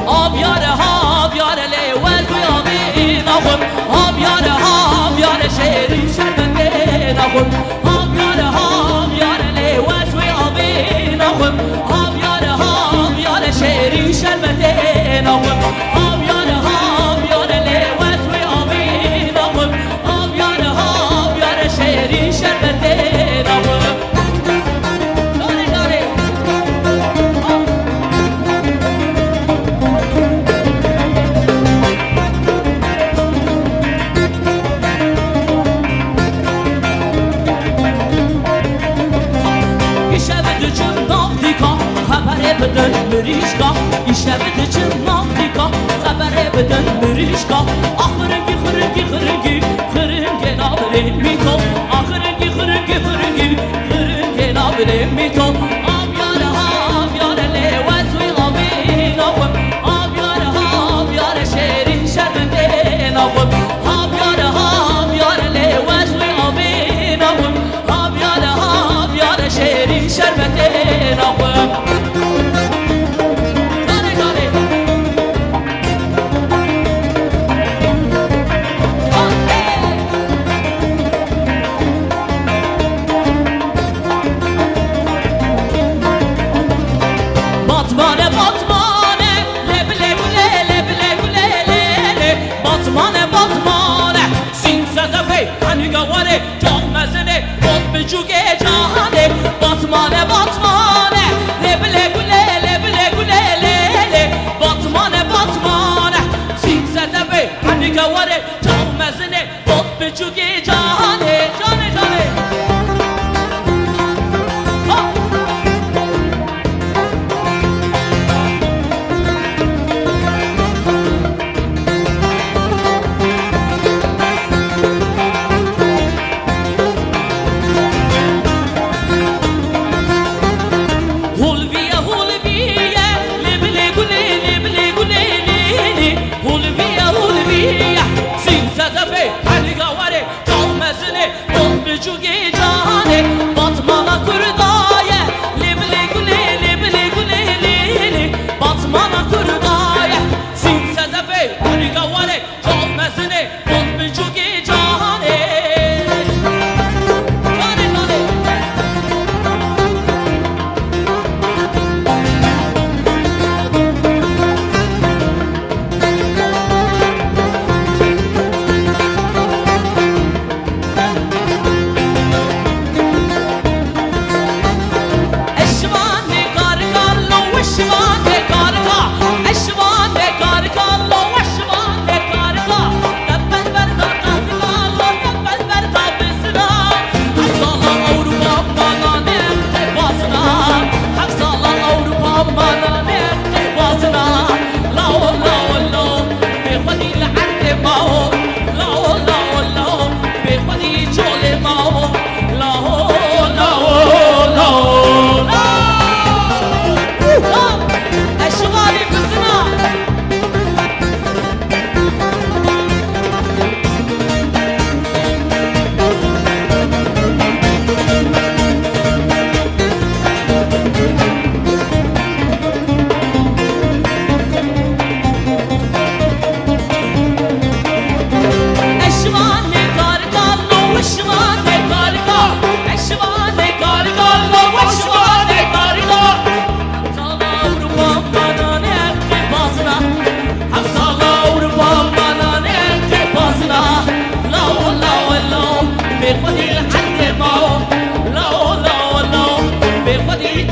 آبیاره آبیاره لیوز و آبی نخون آبیاره آبیاره شیرین شربته نخون آبیاره آبیاره لیوز و آبی نخون آبیاره آبیاره شیرین شربته نخون آبیاره آبیاره لیوز و آبی نخون آبیاره آبیاره شیرین شربته نخون بدن مریشکا ایشبت چه نافیکا خبره بدن مریشکا آخرنگی خرنگی خرنگی خرنگی نابره میتو آخرنگی خرنگی خرنگی خرنگی نابره میتو آبیاره آبیاره لیوز و آبی نخون آبیاره آبیاره شیرین شربته نخون آبیاره آبیاره لیوز و آبی نخون آبیاره آبیاره شیرین شربته نخون جوگه جهانه باتمانه باتمانه لبله گله لبله گله لیله باتمانه باتمانه سین زده به هنی گواره جام مزنه بات به جوگه جهانه جانه جانه جوگی جهانه باتمانا کردایه لبلی گلی لبلی گلی لیلی باتمانا کردایه سین سزفه هنی گواره جال مزنه بات جوگی جهانه جانه جانه خودی لحد ما لا لا لا به خودی